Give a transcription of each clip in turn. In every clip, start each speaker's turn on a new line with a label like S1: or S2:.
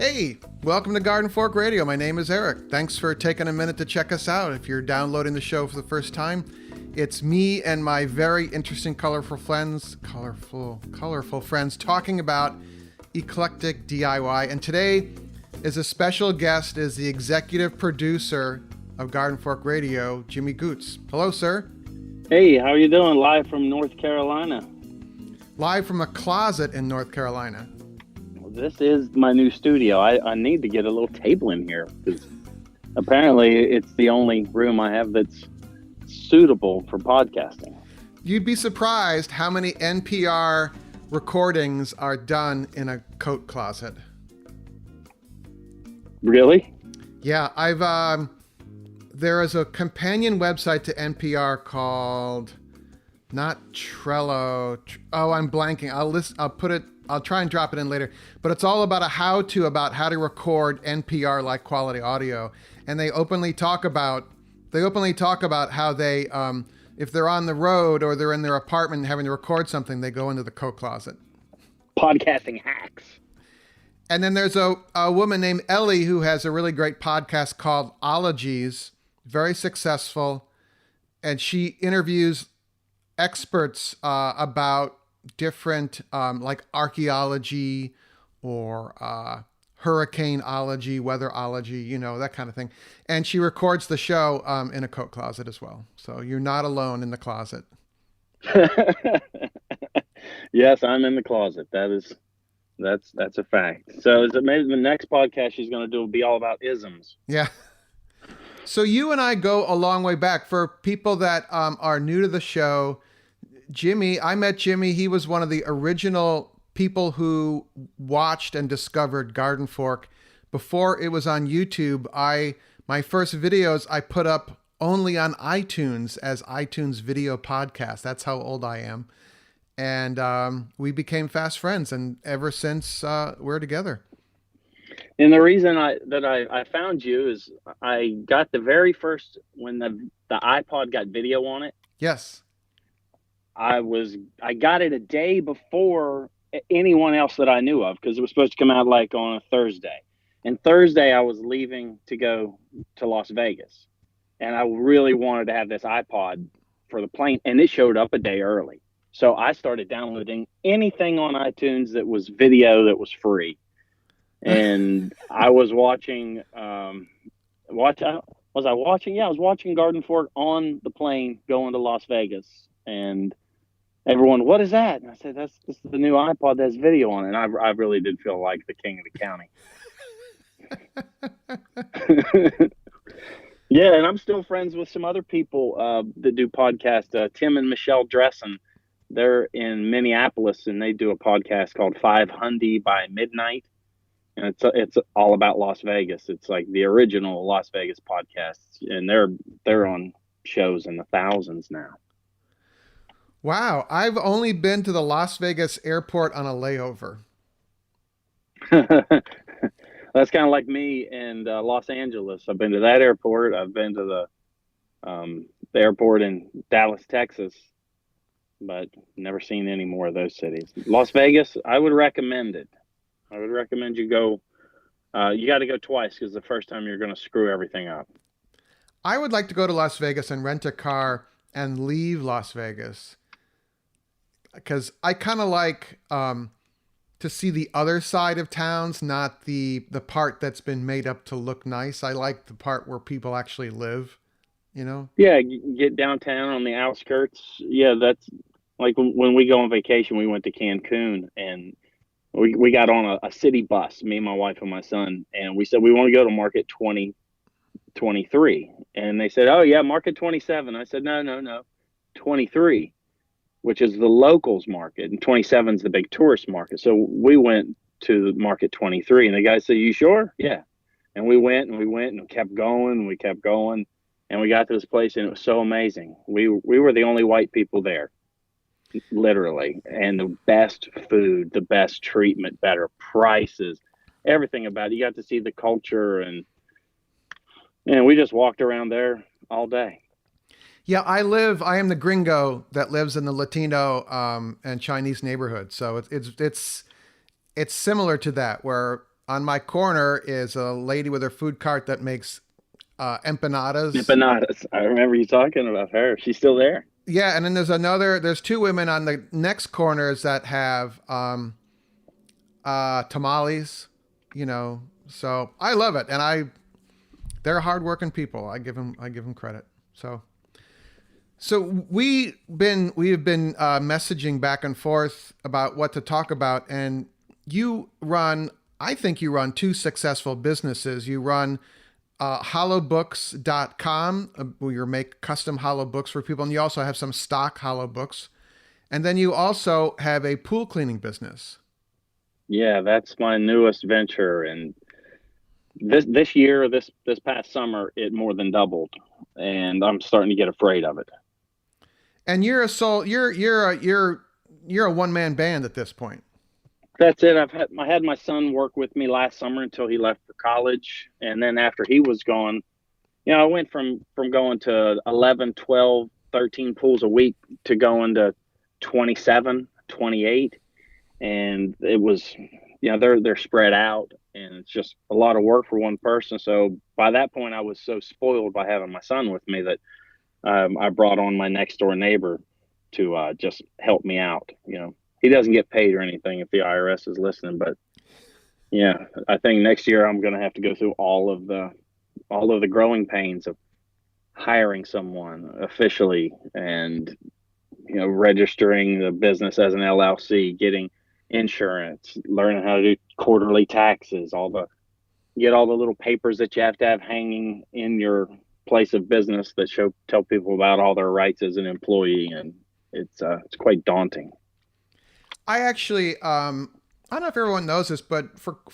S1: Hey, welcome to Garden Fork Radio. My name is Eric. Thanks for taking a minute to check us out. If you're downloading the show for the first time, it's me and my very interesting, colorful friends talking about eclectic DIY. And today is a special guest, is the executive producer of Garden Fork Radio, Jimmy Goots. Hello, sir.
S2: Hey, how are you doing? Live from North Carolina.
S1: Live from a closet in North Carolina.
S2: This is my new studio. I need to get a little table in here because apparently it's the only room I have that's suitable for podcasting.
S1: You'd be surprised how many NPR recordings are done in a coat closet.
S2: Really?
S1: Yeah, there is a companion website to NPR called, not Trello. I'm blanking. I'll try and drop it in later, but it's all about how to record NPR like quality audio. And they openly talk about how they, if they're on the road or they're in their apartment having to record something, they go into the coat closet.
S2: Podcasting hacks.
S1: And then there's a woman named Ellie who has a really great podcast called Ologies, very successful. And she interviews experts about different like archaeology or hurricaneology, weatherology, that kind of thing. And she records the show in a coat closet as well. So you're not alone in the closet.
S2: Yes, I'm in the closet. That's a fact. So is it maybe the next podcast she's going to do will be all about isms?
S1: Yeah. So you and I go a long way back. For people that are new to the show, I met Jimmy. He was one of the original people who watched and discovered Garden Fork before it was on YouTube. My first videos I put up only on iTunes as iTunes video podcast. That's how old I am. And we became fast friends, and ever since we're together.
S2: And the reason I found you is I got the very first, when the iPod got video on it.
S1: Yes.
S2: I got it a day before anyone else that I knew of because it was supposed to come out like on a Thursday. And Thursday I was leaving to go to Las Vegas. And I really wanted to have this iPod for the plane, and it showed up a day early. So I started downloading anything on iTunes that was video that was free. And I was watching I was watching Garden Fork on the plane going to Las Vegas. And everyone, what is that? And I said, this is the new iPod that has video on it. And I really did feel like the king of the county. Yeah, and I'm still friends with some other people that do podcasts. Tim and Michelle Dressen, they're in Minneapolis, and they do a podcast called 500 by Midnight. And it's all about Las Vegas. It's like the original Las Vegas podcasts, and they're on shows in the thousands now.
S1: Wow, I've only been to the Las Vegas airport on a layover.
S2: That's kind of like me and Los Angeles. I've been to that airport. I've been to the airport in Dallas, Texas, but never seen any more of those cities. Las Vegas, I would recommend it. I would recommend you go. You got to go twice because the first time you're going to screw everything up.
S1: I would like to go to Las Vegas and rent a car and leave Las Vegas, because I kind of like to see the other side of towns, not the part that's been made up to look nice. I like the part where people actually live, Yeah,
S2: get downtown on the outskirts. Yeah, that's like when we go on vacation, we went to Cancun, and we got on a city bus, me and my wife and my son, and we said we want to go to Market 2023. And they said, oh, yeah, Market 27. I said, no, 23, which is the locals market, and 27 is the big tourist market. So we went to Market 23, and the guy said, you sure? Yeah. And we went and we kept going, and we kept going, and we got to this place, and it was so amazing. We were the only white people there. Literally, and the best food, the best treatment, better prices, everything about it. You got to see the culture, and we just walked around there all day.
S1: Yeah, I am the gringo that lives in the Latino and Chinese neighborhood. So it's similar to that, where on my corner is a lady with her food cart that makes empanadas.
S2: Empanadas. I remember you talking about her. She's still there.
S1: Yeah, and then there's two women on the next corners that have tamales, you know. So I love it, and they're hardworking people. I give them credit. So we have been messaging back and forth about what to talk about, and I think you run two successful businesses. You run hollowbooks.com, where you make custom hollow books for people, and you also have some stock hollow books, and then you also have a pool cleaning business.
S2: Yeah, that's my newest venture, and this year, this past summer, it more than doubled, and I'm starting to get afraid of it.
S1: And you're a one man band at this point.
S2: That's it. I had my son work with me last summer until he left for college, and then after he was gone, I went from going to 11, 12, 13 pools a week to going to 27, 28, and it was, they're spread out, and it's just a lot of work for one person. So by that point, I was so spoiled by having my son with me that I brought on my next door neighbor to just help me out. He doesn't get paid or anything if the IRS is listening, but yeah, I think next year I'm going to have to go through all of the growing pains of hiring someone officially, and registering the business as an LLC, getting insurance, learning how to do quarterly taxes, get all the little papers that you have to have hanging in your place of business that tell people about all their rights as an employee, and it's quite daunting.
S1: I actually, I don't know if everyone knows this, but for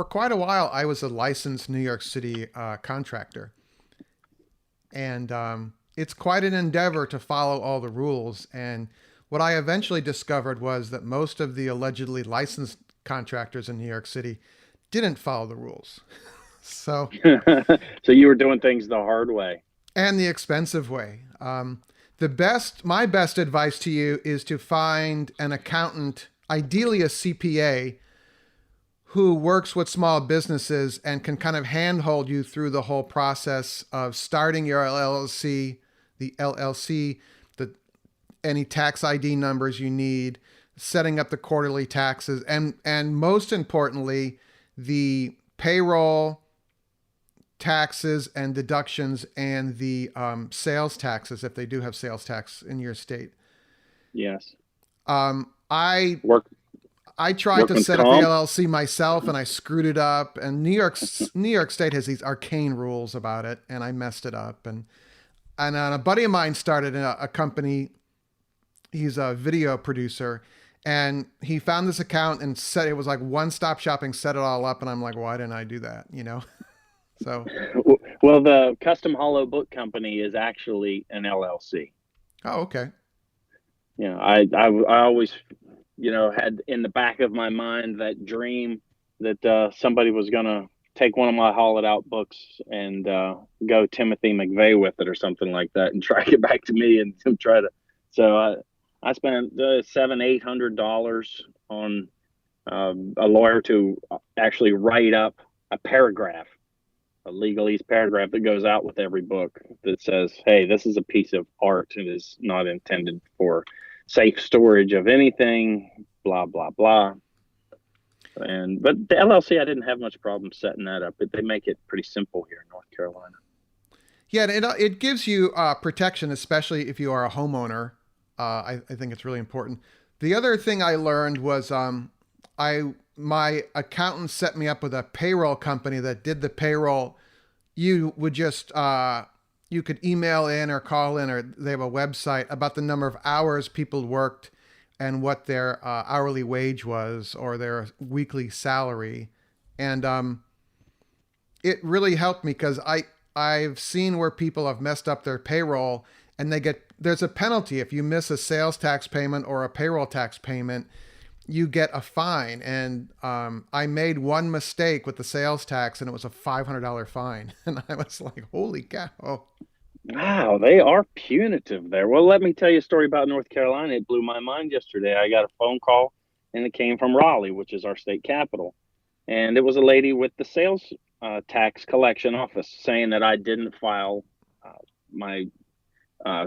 S1: quite a while, I was a licensed New York City contractor, and it's quite an endeavor to follow all the rules. And what I eventually discovered was that most of the allegedly licensed contractors in New York City didn't follow the rules. So,
S2: So you were doing things the hard way.
S1: and the expensive way. My best advice to you is to find an accountant, ideally a CPA, who works with small businesses and can kind of handhold you through the whole process of starting your LLC, any tax ID numbers you need, setting up the quarterly taxes, and most importantly, the payroll taxes and deductions, and the sales taxes if they do have sales tax in your state.
S2: Yes.
S1: I
S2: Work
S1: I tried to
S2: Workman's
S1: set up the
S2: comp.
S1: LLC myself, and I screwed it up. And New York State has these arcane rules about it, and I messed it up. And a buddy of mine started a company. He's a video producer, and he found this account and said it was like one stop shopping, set it all up. And I'm like, why didn't I do that? So,
S2: Well, the Custom Hollow Book Company is actually an LLC.
S1: oh, okay.
S2: I always, had in the back of my mind that dream that somebody was going to take one of my hollowed out books and go Timothy McVeigh with it or something like that and track it back to me and try to. So I spent $700-800 on a lawyer to actually write up a paragraph, a legalese paragraph that goes out with every book that says, hey, this is a piece of art. It is not intended for safe storage of anything, blah, blah, blah. But the LLC, I didn't have much problem setting that up, but they make it pretty simple here in North Carolina.
S1: Yeah, it gives you protection, especially if you are a homeowner. I think it's really important. The other thing I learned was my accountant set me up with a payroll company that did the payroll. You would just you could email in or call in, or they have a website about the number of hours people worked and what their hourly wage was or their weekly salary, and it really helped me because I've seen where people have messed up their payroll, and there's a penalty if you miss a sales tax payment or a payroll tax payment. You get a fine. And I made one mistake with the sales tax, and it was a $500 fine. And I was like, holy cow.
S2: Wow, they are punitive there. Well, let me tell you a story about North Carolina. It blew my mind yesterday. I got a phone call, and it came from Raleigh, which is our state capital. and it was a lady with the sales tax collection office saying that I didn't file my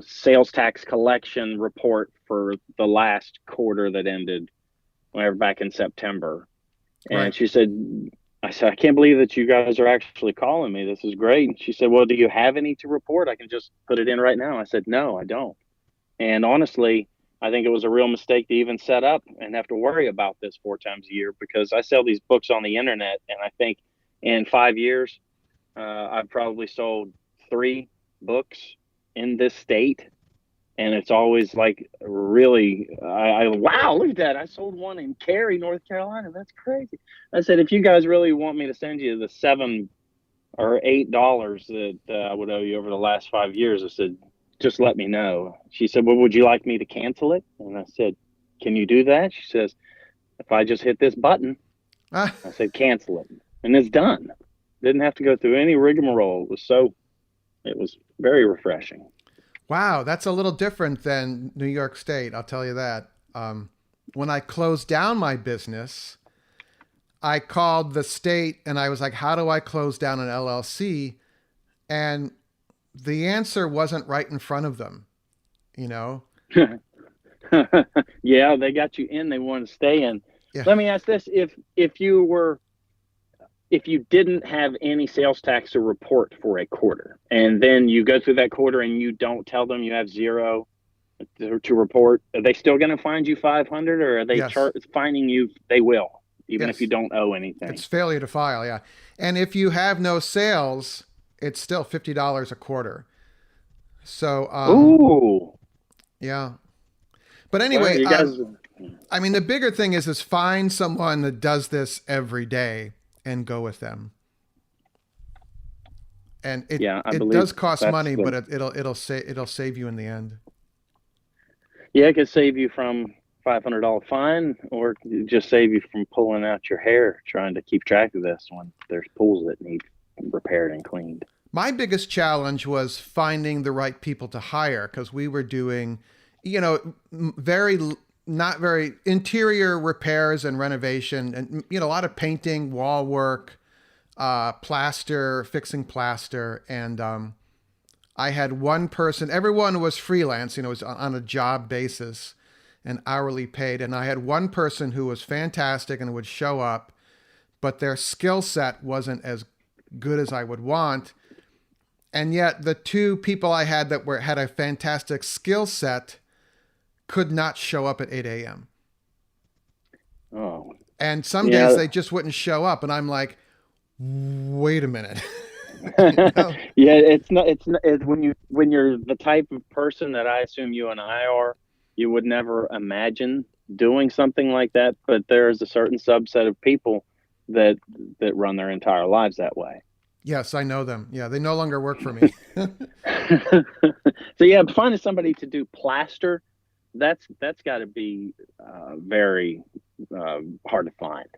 S2: sales tax collection report for the last quarter that ended whenever back in September. And
S1: Right.
S2: she said, I said, I can't believe that you guys are actually calling me. This is great. And she said, well, do you have any to report? I can just put it in right now. I said, no, I don't. And honestly, I think it was a real mistake to even set up and have to worry about this 4 times a year, because I sell these books on the internet. And I think in 5 years, I've probably sold 3 books in this state. And it's always like really, wow, look at that. I sold one in Cary, North Carolina. That's crazy. I said, if you guys really want me to send you the $7 or $8 that I would owe you over the last 5 years, I said, just let me know. She said, well, would you like me to cancel it? And I said, can you do that? She says, if I just hit this button,
S1: Ah,
S2: I said, cancel it. And it's done. Didn't have to go through any rigmarole. It was very refreshing.
S1: wow, that's a little different than New York State. I'll tell you that. When I closed down my business, I called the state and I was like, how do I close down an LLC? And the answer wasn't right in front of them, you know?
S2: Yeah, they got you in. They want to stay in.
S1: Yeah.
S2: Let me ask this: if you didn't have any sales tax to report for a quarter, and then you go through that quarter and you don't tell them you have zero to report, are they still going to find you 500, or are they
S1: Yes.
S2: finding you? They will, even if you
S1: Yes.
S2: don't owe anything.
S1: It's failure to file. Yeah. And if you have no sales, it's still $50 a quarter. So,
S2: Ooh,
S1: yeah. But
S2: well,
S1: anyway,
S2: you guys.
S1: I mean, the bigger thing is find someone that does this every day and go with them. And
S2: Yeah, I
S1: it
S2: believe
S1: does cost
S2: that's
S1: money,
S2: the.
S1: but it'll save you in the end.
S2: Yeah, it could save you from $500 fine, or just save you from pulling out your hair trying to keep track of this when there's pools that need repaired and cleaned.
S1: My biggest challenge was finding the right people to hire because we were doing, you know, very not very interior repairs and renovation, and a lot of painting, wall work, plaster, fixing plaster, and I had one person. Everyone was freelance, it was on a job basis and hourly paid, and I had one person who was fantastic and would show up, but their skill set wasn't as good as I would want. And yet the 2 people I had that had a fantastic skill set could not show up at 8 a.m.
S2: Oh,
S1: And some days
S2: yeah.
S1: they just wouldn't show up. And I'm like, wait a minute.
S2: Yeah,
S1: know?
S2: it's when you're the type of person that I assume you and I are, you would never imagine doing something like that, but there's a certain subset of people that run their entire lives that way.
S1: Yes, I know them. Yeah, they no longer work for me.
S2: So yeah, finding somebody to do plaster, that's got to be very hard to find.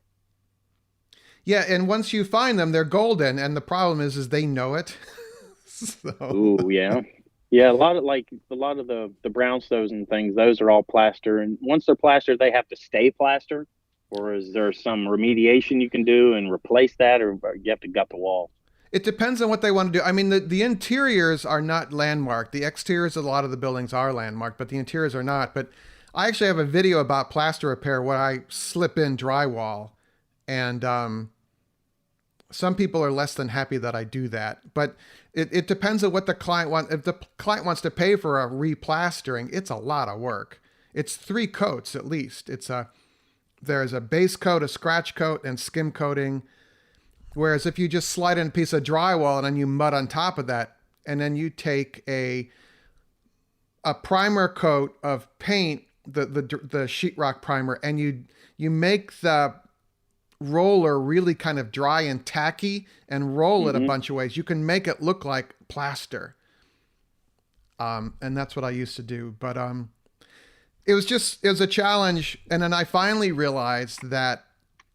S1: Yeah, and once you find them, they're golden. And the problem is they know it. So,
S2: Ooh, yeah. Yeah, a lot of the brownstones and things, those are all plaster. And once they're plastered, they have to stay plastered. Or is there some remediation you can do and replace that, or you have to gut the wall?
S1: it depends on what they want to do. I mean, the interiors are not landmarked. The exteriors of a lot of the buildings are landmarked, but the interiors are not. But I actually have a video about plaster repair where I slip in drywall, and some people are less than happy that I do that. But it depends on what the client wants. If the client wants to pay for a replastering, it's a lot of work. It's 3 coats at least. There's a base coat, a scratch coat, and skim coating. Whereas if you just slide in a piece of drywall and then you mud on top of that, and then you take a primer coat of paint, the sheetrock primer, and you make the roller really kind of dry and tacky and roll it a
S2: Hmm.
S1: bunch of ways, you can make it look like plaster. And that's what I used to do. But it was a challenge. And then I finally realized that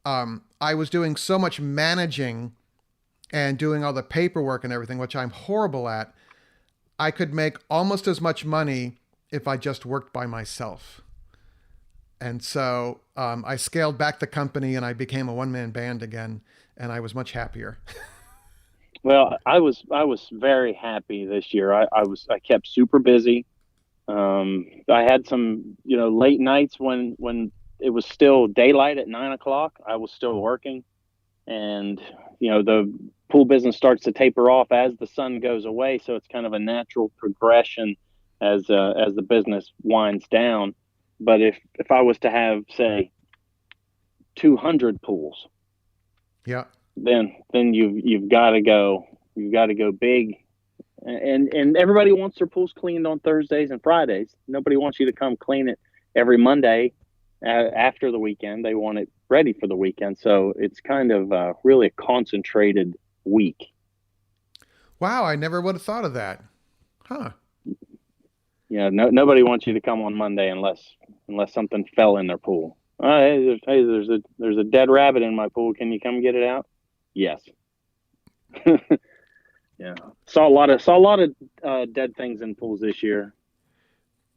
S1: I was doing so much managing and doing all the paperwork and everything, which I'm horrible at. I could make almost as much money if I just worked by myself. And so I scaled back the company and I became a one-man band again, and I was much happier.
S2: Well, I was very happy this year. I kept super busy. I had some, late nights when it was still daylight at 9 o'clock. I was still working, and the pool business starts to taper off as the sun goes away. So it's kind of a natural progression as the business winds down. But if I was to have, say, 200 pools,
S1: Yeah.
S2: then you've got to go big, and everybody wants their pools cleaned on Thursdays and Fridays. Nobody wants you to come clean it every Monday after the weekend. They want it ready for the weekend. So it's kind of really a concentrated week.
S1: Wow, I never would have thought of that. Huh.
S2: Nobody wants you to come on Monday unless something fell in their pool. There's a dead rabbit in my pool. Can you come get it out? Yes. Yeah. Saw a lot of dead things in pools this year.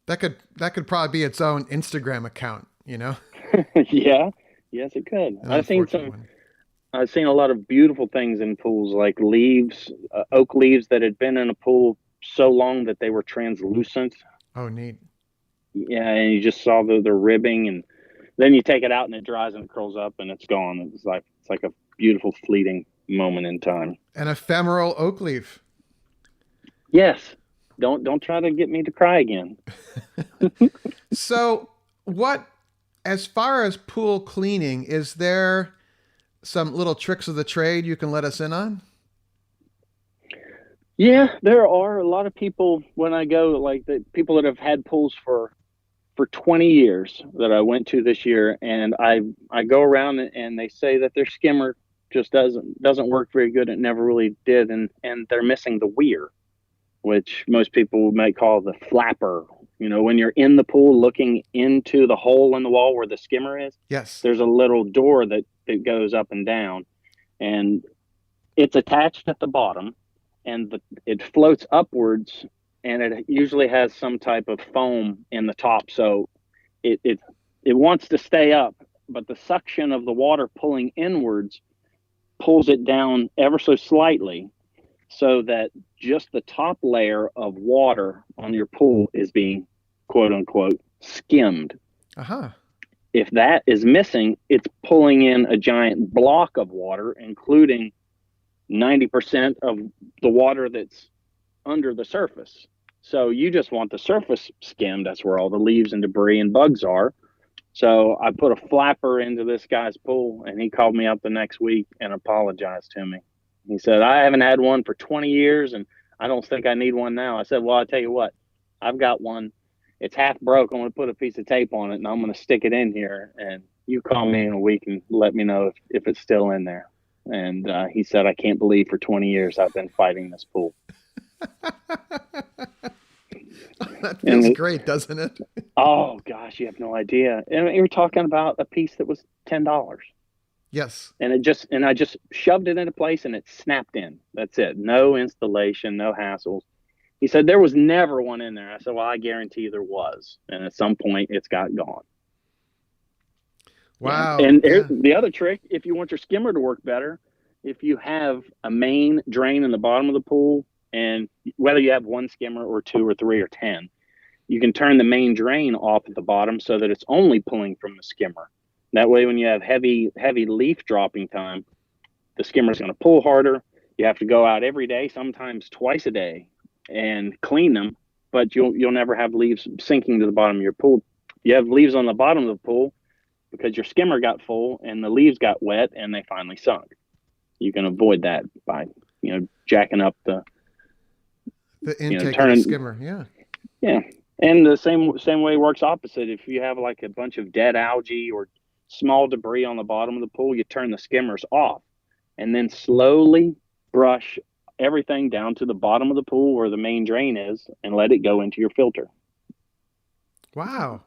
S1: That could probably be its own Instagram account, you know?
S2: Yeah. Yes, it could.
S1: An unfortunate one.
S2: I've seen a lot of beautiful things in pools, like leaves, oak leaves that had been in a pool so long that they were translucent.
S1: Oh, neat.
S2: Yeah, and you just saw the ribbing, and then you take it out and it dries and it curls up and it's gone. It's like a beautiful fleeting moment in time.
S1: An ephemeral oak leaf.
S2: Yes. Don't try to get me to cry again.
S1: So, as far as pool cleaning, is there some little tricks of the trade you can let us in on?
S2: Yeah, there are a lot of people when I go, like the people that have had pools for 20 years that I went to this year, and I go around and they say that their skimmer just doesn't work very good. It never really did, and they're missing the weir, which most people might call the flapper. When you're in the pool looking into the hole in the wall where the skimmer is,
S1: Yes.
S2: there's a little door that goes up and down, and it's attached at the bottom, and it floats upwards, and it usually has some type of foam in the top, so it wants to stay up, but the suction of the water pulling inwards pulls it down ever so slightly, so that just the top layer of water on your pool is being, quote unquote, skimmed.
S1: Uh-huh.
S2: If that is missing, it's pulling in a giant block of water, including 90% of the water that's under the surface. So you just want the surface skimmed. That's where all the leaves and debris and bugs are. So I put a flapper into this guy's pool, and he called me up the next week and apologized to me. He said, I haven't had one for 20 years, and I don't think I need one now. I said, well, I'll tell you what, I've got one. It's half broke. I'm going to put a piece of tape on it, and I'm going to stick it in here. And you call me in a week and let me know if it's still in there. And he said, I can't believe for 20 years I've been fighting this pool.
S1: That feels great, doesn't it?
S2: Oh, gosh, you have no idea. And you were talking about a piece that was $10.
S1: Yes.
S2: And I just shoved it into place and it snapped in. That's it. No installation, no hassles. He said there was never one in there. I said, well, I guarantee there was. And at some point it's got gone.
S1: Wow.
S2: And
S1: Yeah.
S2: the other trick, if you want your skimmer to work better, if you have a main drain in the bottom of the pool, and whether you have one skimmer or two or three or 10, you can turn the main drain off at the bottom so that it's only pulling from the skimmer. That way, when you have heavy leaf dropping time, the skimmer's going to pull harder. You have to go out every day, sometimes twice a day, and clean them. But you'll never have leaves sinking to the bottom of your pool. You have leaves on the bottom of the pool because your skimmer got full and the leaves got wet and they finally sunk. You can avoid that by jacking up the
S1: intake of the skimmer. Yeah.
S2: Yeah. And the same way works opposite. If you have like a bunch of dead algae or small debris on the bottom of the pool, you turn the skimmers off and then slowly brush everything down to the bottom of the pool where the main drain is and let it go into your filter.
S1: Wow.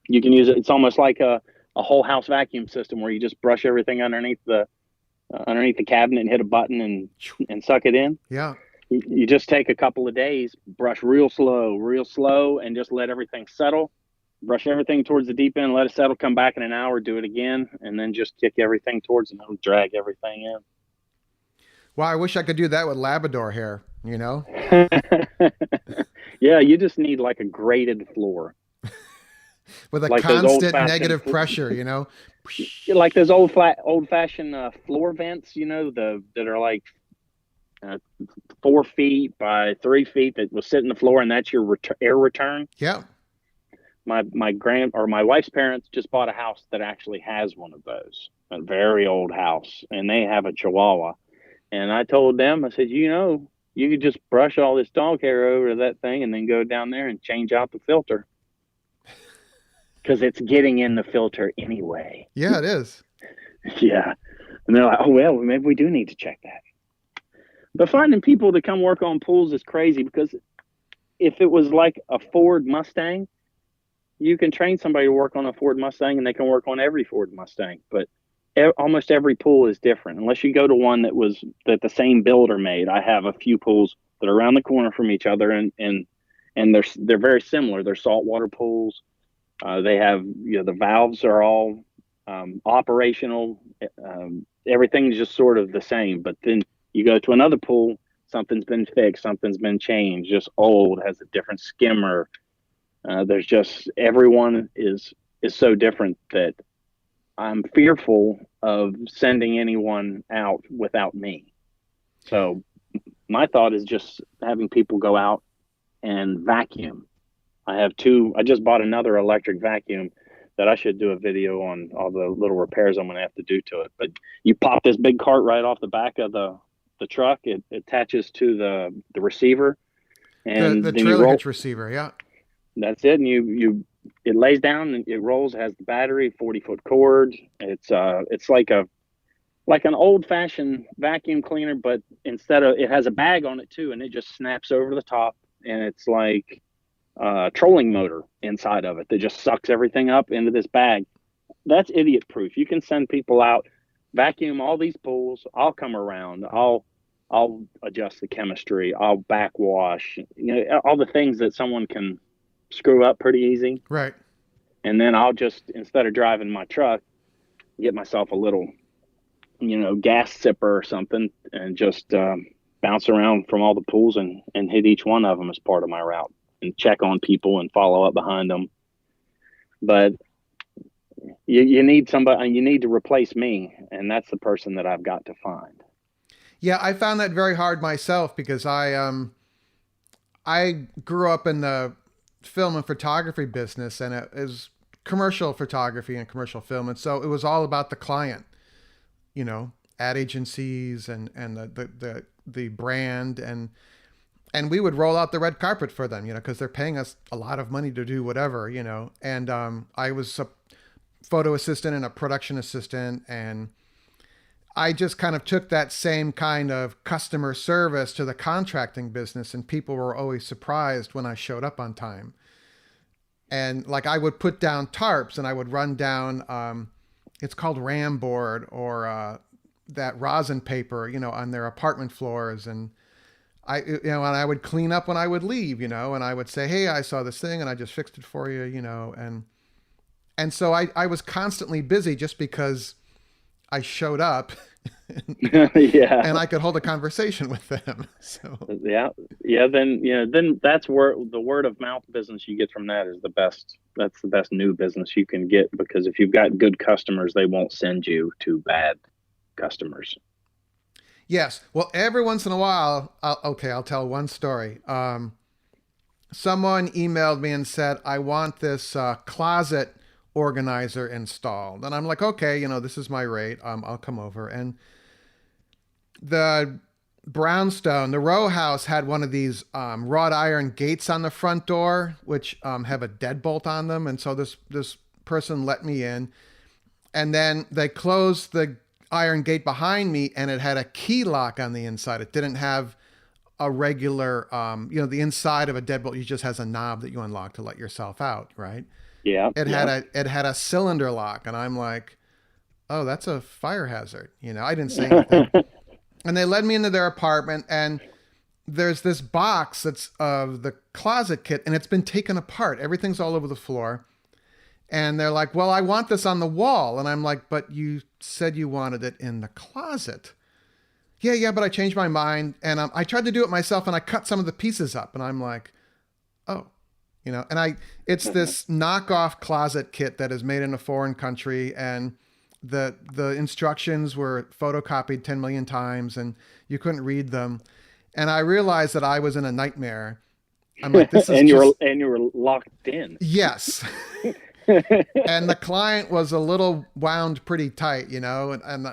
S2: You can use it. It's almost like a whole house vacuum system where you just brush everything underneath the cabinet and hit a button and suck it in.
S1: Yeah.
S2: You just take a couple of days, brush real slow, and just let everything settle. brush everything towards the deep end, let it settle, come back in an hour, do it again, and then just kick everything towards and it'll drag everything
S1: Well, I wish I could do that with Labrador hair, you know,
S2: in. Yeah, you just need like a graded floor,
S1: with a
S2: like those
S1: constant negative pressure, you know.
S2: like those old fashioned floor vents, the that are like uh, 4 feet by 3 feet that will sit in the floor, and that's your air return.
S1: Yeah.
S2: My wife's parents just bought a house that actually has one of those, a very old house, and they have a Chihuahua. And I told them, I said, you could just brush all this dog hair over to that thing, and then go down there and change out the filter because it's getting in the filter anyway.
S1: Yeah, it is.
S2: Yeah, and they're like, oh well, maybe we do need to check that. But finding people to come work on pools is crazy because if it was like a Ford Mustang, you can train somebody to work on a Ford Mustang and they can work on every Ford Mustang. But almost every pool is different unless you go to one that the same builder made. I have a few pools that are around the corner from each other, and they're very similar. They're saltwater pools. They have, the valves are all operational. Everything's just sort of the same. But then you go to another pool, something's been fixed, something's been changed, just old, has a different skimmer. There's just, everyone is so different that I'm fearful of sending anyone out without me. So my thought is just having people go out and vacuum. I just bought another electric vacuum that I should do a video on all the little repairs I'm going to have to do to it. But you pop this big cart right off the back of the truck. It attaches to the receiver, and
S1: The
S2: then you
S1: trailer
S2: roll.
S1: hitch receiver, yeah.
S2: That's it. And it lays down and it rolls, has the battery, 40-foot cord. It's like an old fashioned vacuum cleaner, but it has a bag on it too, and it just snaps over the top, and it's like a trolling motor inside of it that just sucks everything up into this bag. That's idiot proof. You can send people out, vacuum all these pools. I'll come around. I'll adjust the chemistry. I'll backwash. All the things that someone can screw up pretty easy.
S1: Right.
S2: And then I'll just, instead of driving my truck, get myself a little, gas sipper or something, and just bounce around from all the pools and hit each one of them as part of my route and check on people and follow up behind them. But you need somebody, and you need to replace me, and that's the person that I've got to find.
S1: Yeah, I found that very hard myself because I grew up in the film and photography business, and it is commercial photography and commercial film, and so it was all about the client, ad agencies and the brand, and we would roll out the red carpet for them, because they're paying us a lot of money to do whatever, and I was a photo assistant and a production assistant, and I just kind of took that same kind of customer service to the contracting business, and people were always surprised when I showed up on time. And like I would put down tarps, and I would run down, it's called ram board, or that rosin paper, on their apartment floors. And and I would clean up when I would leave, and I would say, hey, I saw this thing and I just fixed it for you, and so I was constantly busy just because I showed up
S2: Yeah.
S1: and I could hold a conversation with them. So
S2: yeah. Then that's where the word of mouth business you get from that is the best. That's the best new business you can get, because if you've got good customers, they won't send you to bad customers.
S1: yes. Well, every once in a while, I'll tell one story. Someone emailed me and said, I want this closet organizer installed. And I'm like, okay, this is my rate. I'll come over. And the brownstone, the row house had one of these wrought iron gates on the front door, which have a deadbolt on them. And so this person let me in, and then they closed the iron gate behind me, and it had a key lock on the inside. It didn't have a regular, the inside of a deadbolt, you just has a knob that you unlock to let yourself out, right?
S2: Yeah.
S1: It had a cylinder lock, and I'm like, oh, that's a fire hazard. I didn't say anything. And they led me into their apartment, and there's this box that's of the closet kit, and it's been taken apart. Everything's all over the floor. And they're like, well, I want this on the wall. And I'm like, but you said you wanted it in the closet. Yeah, but I changed my mind. And I tried to do it myself and I cut some of the pieces up. And I'm like, oh, and it's this knockoff closet kit that is made in a foreign country. And the instructions were photocopied 10 million times and you couldn't read them. And I realized that I was in a nightmare. I'm like, this is
S2: and
S1: just...
S2: you were locked in.
S1: Yes. And the client was a little wound pretty tight, and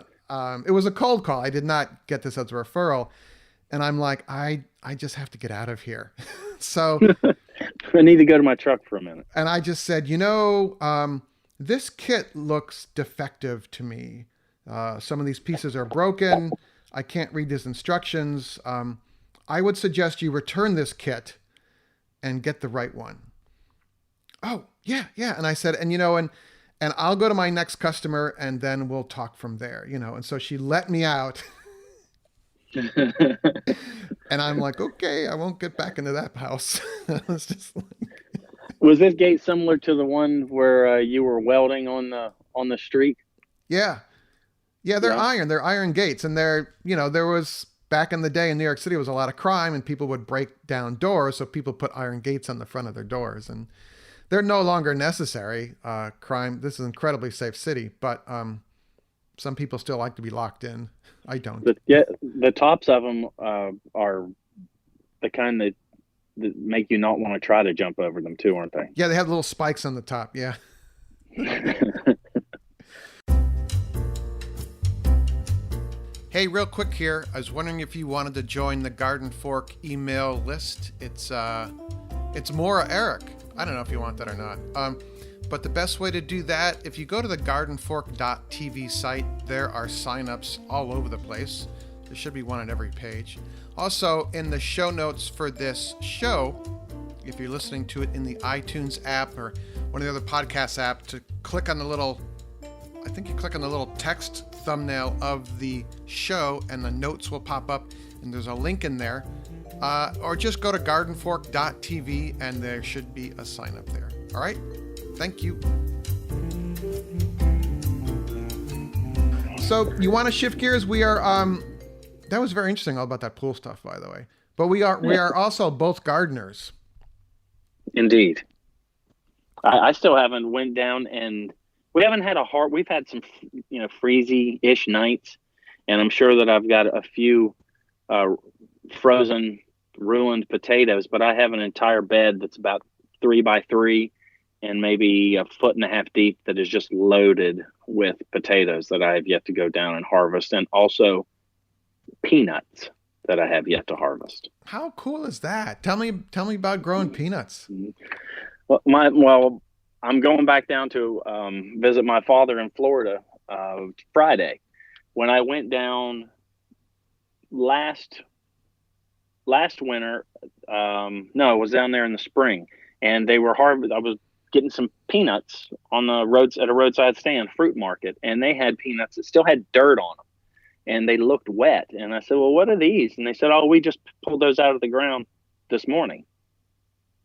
S1: it was a cold call. I did not get this as a referral. And I'm like, I just have to get out of here. So
S2: I need to go to my truck for a minute.
S1: And I just said, this kit looks defective to me. Some of these pieces are broken. I can't read these instructions. I would suggest you return this kit and get the right one. Oh, yeah. And I said, and I'll go to my next customer and then we'll talk from there, And so she let me out. And I'm like, okay, I won't get back into that house. It's just like...
S2: Was this gate similar to the one where you were welding on the street?
S1: Yeah, they're iron. They're iron gates, and there was back in the day in New York City was a lot of crime, and people would break down doors, so people put iron gates on the front of their doors, and they're no longer necessary. Crime. This is an incredibly safe city, but some people still like to be locked in. I don't.
S2: The tops of them are the kind that make you not want to try to jump over them too, aren't they?
S1: Yeah, they have little spikes on the top. Yeah. Hey, real quick here. I was wondering if you wanted to join the Garden Fork email list. It's Maura Eric. I don't know if you want that or not. But the best way to do that, if you go to the gardenfork.tv site, there are signups all over the place. There should be one on every page. Also, in the show notes for this show, if you're listening to it in the iTunes app or one of the other podcast apps, to click on the little, I think you click on the little text thumbnail of the show and the notes will pop up and there's a link in there. Or just go to gardenfork.tv and there should be a sign up there. All right? Thank you. So you want to shift gears? We are, that was very interesting all about that pool stuff, by the way. But we are also both gardeners.
S2: Indeed. I still haven't went down and we haven't had we've had some, freezy-ish nights. And I'm sure that I've got a few frozen, ruined potatoes, but I have an entire bed that's about 3 by 3 and maybe 1.5 foot deep that is just loaded with potatoes that I have yet to go down and harvest, and also peanuts that I have yet to harvest.
S1: How cool is that? Tell me about growing peanuts.
S2: Well, I'm going back down to visit my father in Florida Friday. When I went down last winter, no, it was down there in the spring, and they were I was getting some peanuts on the roads at a roadside stand, fruit market, and they had peanuts that still had dirt on them, and they looked wet. And I said, well, what are these? And they said, oh, we just pulled those out of the ground this morning.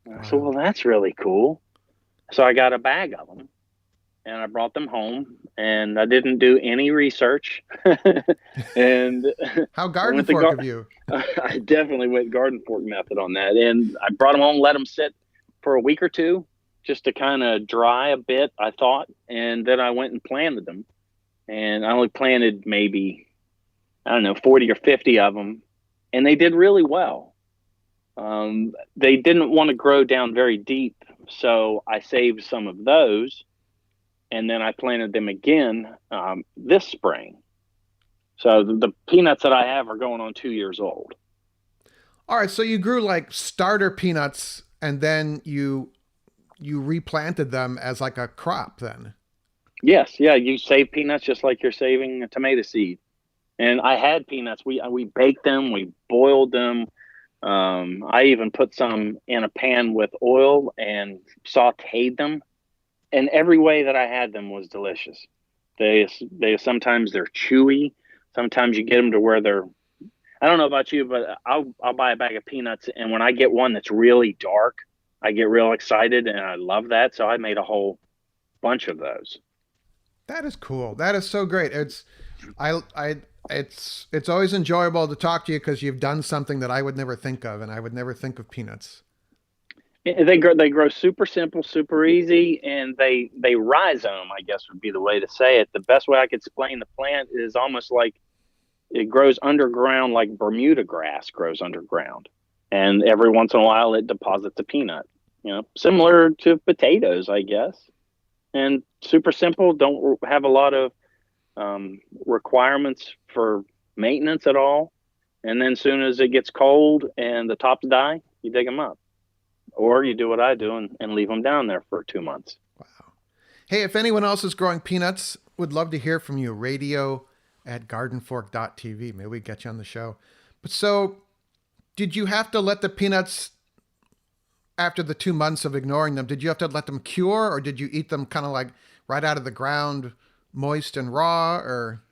S2: And I said, well, that's really cool. So I got a bag of them and I brought them home, and I didn't do any research. And
S1: how garden fork of you?
S2: I definitely went garden fork method on that. And I brought them home, let them sit for a week or two just to kind of dry a bit, I thought. And then I went and planted them. And I only planted maybe, 40 or 50 of them. And they did really well. They didn't want to grow down very deep, so I saved some of those. And then I planted them again this spring. So the peanuts that I have are going on 2 years old.
S1: All right, so you grew like starter peanuts, and then you replanted them as like a crop then.
S2: Yes, yeah, you save peanuts just like you're saving a tomato seed. And I had peanuts. We baked them, we boiled them. I even put some in a pan with oil and sauteed them. And every way that I had them was delicious. They sometimes they're chewy. Sometimes you get them to where they're, I don't know about you, but I'll buy a bag of peanuts, and when I get one that's really dark, I get real excited, and I love that. So I made a whole bunch of those.
S1: That is cool. That is so great. I, it's always enjoyable to talk to you because you've done something that I would never think of, and I would never think of peanuts.
S2: They grow super simple, super easy, and they rhizome, I guess would be the way to say it. The best way I could explain the plant is almost like it grows underground, like Bermuda grass grows underground, and every once in a while it deposits a peanut. Similar to potatoes, I guess, and super simple. Don't have a lot of requirements for maintenance at all. And then, soon as it gets cold and the tops die, you dig them up. Or you do what I do and leave them down there for 2 months.
S1: Wow. Hey, if anyone else is growing peanuts, would love to hear from you. Radio@gardenfork.tv. Maybe we get you on the show. But so, did you have to let the peanuts, after the 2 months of ignoring them, did you have to let them cure, or did you eat them kind of like right out of the ground, moist and raw, or?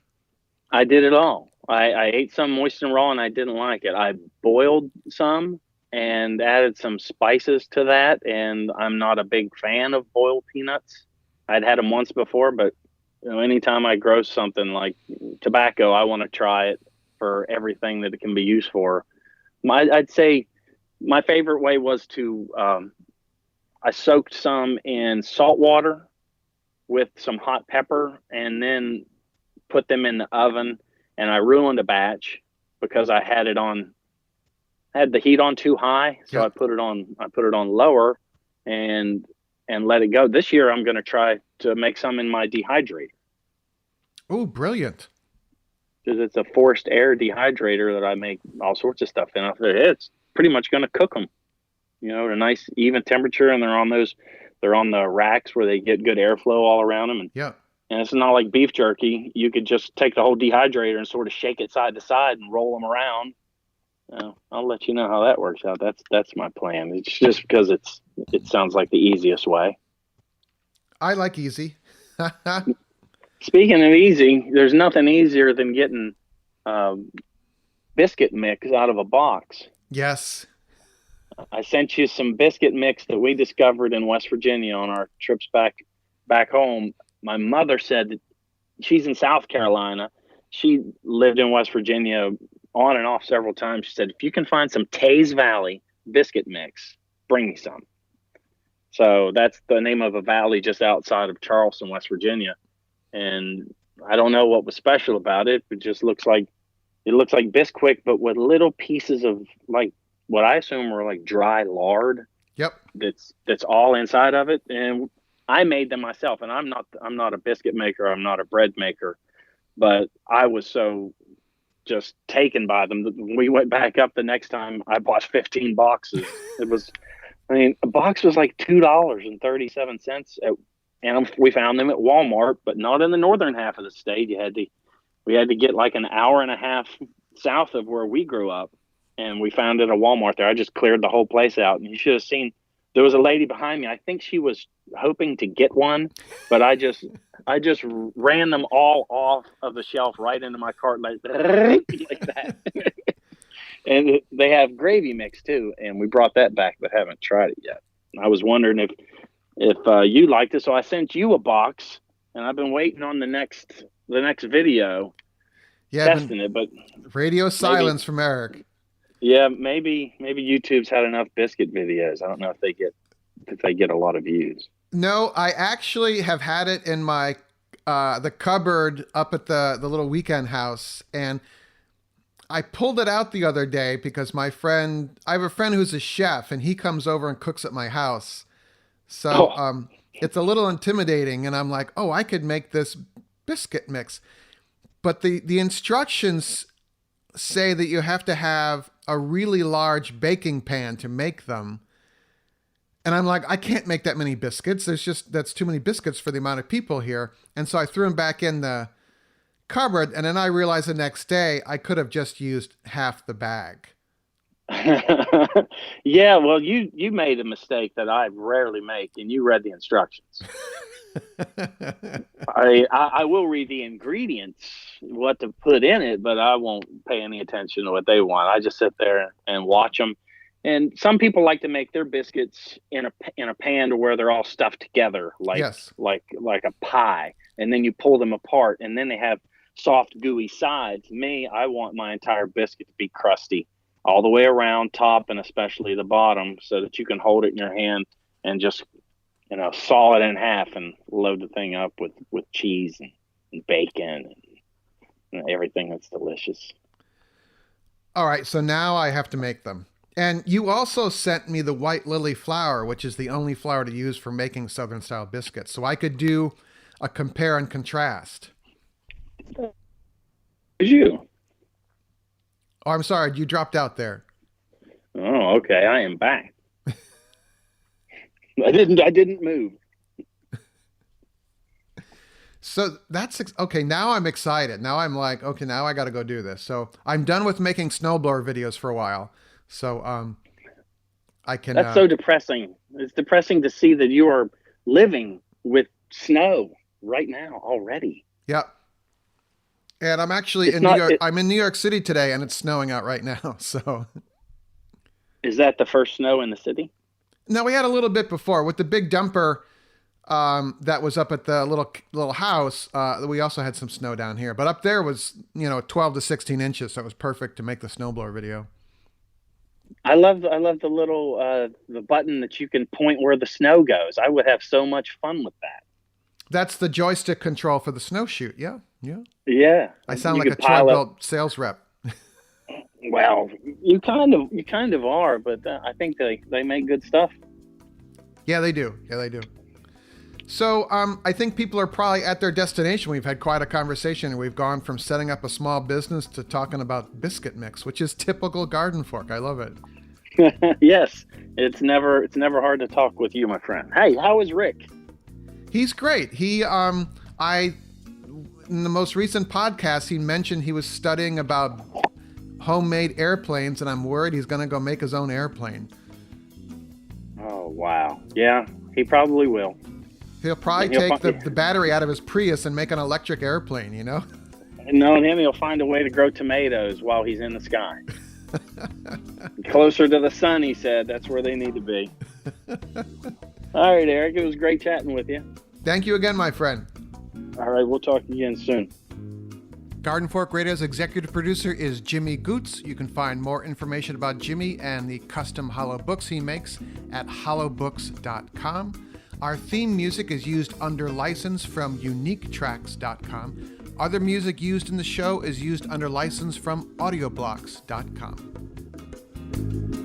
S2: I did it all. I ate some moist and raw and I didn't like it. I boiled some and added some spices to that. And I'm not a big fan of boiled peanuts. I'd had them once before, but anytime I grow something like tobacco, I want to try it for everything that it can be used for. I'd say my favorite way was I soaked some in salt water with some hot pepper and then put them in the oven, and I ruined a batch because I had the heat on too high. So
S1: Yeah.
S2: I put it on lower and let it go. This year I'm going to try to make some in my dehydrator,
S1: Oh, brilliant.
S2: because it's a forced air dehydrator that I make all sorts of stuff in. It's pretty much going to cook them, at a nice even temperature. And they're on the racks where they get good airflow all around them.
S1: Yeah.
S2: And it's not like beef jerky. You could just take the whole dehydrator and sort of shake it side to side and roll them around. I'll let you know how that works out. That's my plan. It's just because it sounds like the easiest way.
S1: I like easy.
S2: Speaking of easy, there's nothing easier than getting biscuit mix out of a box.
S1: Yes.
S2: I sent you some biscuit mix that we discovered in West Virginia on our trips back home. My mother said that she's in South Carolina. She lived in West Virginia on and off several times. She said, if you can find some Taze Valley biscuit mix, bring me some. So that's the name of a valley just outside of Charleston, West Virginia. And I don't know what was special about it. It just looks like Bisquick, but with little pieces of like what I assume were like dry lard.
S1: Yep.
S2: That's all inside of it. And I made them myself, and I'm not a biscuit maker. I'm not a bread maker, but I was so just taken by them. When we went back up the next time, I bought 15 boxes. A box was like $2.37, and we found them at Walmart, but not in the northern half of the state. We had to get like an hour and a half south of where we grew up, and we found it at a Walmart there. I just cleared the whole place out, and you should have seen. There was a lady behind me. I think she was hoping to get one, but I just ran them all off of the shelf right into my cart like that. And they have gravy mix too, and we brought that back, but haven't tried it yet. I was wondering if you liked it, so I sent you a box, and I've been waiting on the next video testing it. But
S1: radio silence from Eric.
S2: Yeah, maybe YouTube's had enough biscuit videos. I don't know if they get a lot of views.
S1: No, I actually have had it in my the cupboard up at the little weekend house, and I pulled it out the other day because I have a friend who's a chef, and he comes over and cooks at my house. So it's a little intimidating, and I'm like, oh, I could make this biscuit mix. But the instructions say that you have to have a really large baking pan to make them. And I'm like, I can't make that many biscuits. That's too many biscuits for the amount of people here. And so I threw them back in the cupboard, and then I realized the next day I could have just used half the bag.
S2: Yeah, well, you made a mistake that I rarely make, and you read the instructions. I will read the ingredients, what to put in it, but I won't pay any attention to what they want. I just sit there and watch them, And some people like to make their biscuits in a pan to where they're all stuffed together,
S1: Yes.
S2: like a pie, and then you pull them apart, and then they have soft, gooey sides. Me, I want my entire biscuit to be crusty all the way around, top and especially the bottom, so that you can hold it in your hand and just saw it in half and load the thing up with cheese and bacon and everything that's delicious.
S1: All right, so now I have to make them. And you also sent me the white lily flour, which is the only flour to use for making Southern style biscuits. So I could do a compare and contrast.
S2: Did you?
S1: Oh, I'm sorry, you dropped out there.
S2: Oh, okay. I am back. I didn't move.
S1: So that's okay. Now I'm excited. Now I'm like, okay, now I got to go do this. So I'm done with making snowblower videos for a while. So I can.
S2: That's so depressing. It's depressing to see that you are living with snow right now already.
S1: Yep. And I'm actually in New York. I'm in New York City today, and it's snowing out right now. So.
S2: Is that the first snow in the city?
S1: No, we had a little bit before with the big dumper that was up at the little house. We also had some snow down here, but up there was 12 to 16 inches, so it was perfect to make the snowblower video.
S2: I love the little the button that you can point where the snow goes. I would have so much fun with that.
S1: That's the joystick control for the snow chute. Yeah. I sound like a Troy-Bilt sales rep.
S2: Well, you kind of are, but I think they make good stuff.
S1: Yeah, they do. So I think people are probably at their destination. We've had quite a conversation. We've gone from setting up a small business to talking about biscuit mix, which is typical Garden Fork. I love it.
S2: Yes, it's never hard to talk with you, my friend. Hey, how is Rick?
S1: He's great. He in the most recent podcast, he mentioned he was studying about homemade airplanes, and I'm worried he's going to go make his own airplane.
S2: Oh, wow. Yeah, he probably will.
S1: He'll probably take the battery out of his Prius and make an electric airplane,
S2: Knowing him, he'll find a way to grow tomatoes while he's in the sky. Closer to the sun, he said. That's where they need to be. All right, Eric. It was great chatting with you.
S1: Thank you again, my friend.
S2: All right, we'll talk again soon.
S1: Garden Fork Radio's executive producer is Jimmy Goots. You can find more information about Jimmy and the custom hollow books he makes at hollowbooks.com. Our theme music is used under license from uniquetracks.com. Other music used in the show is used under license from audioblocks.com.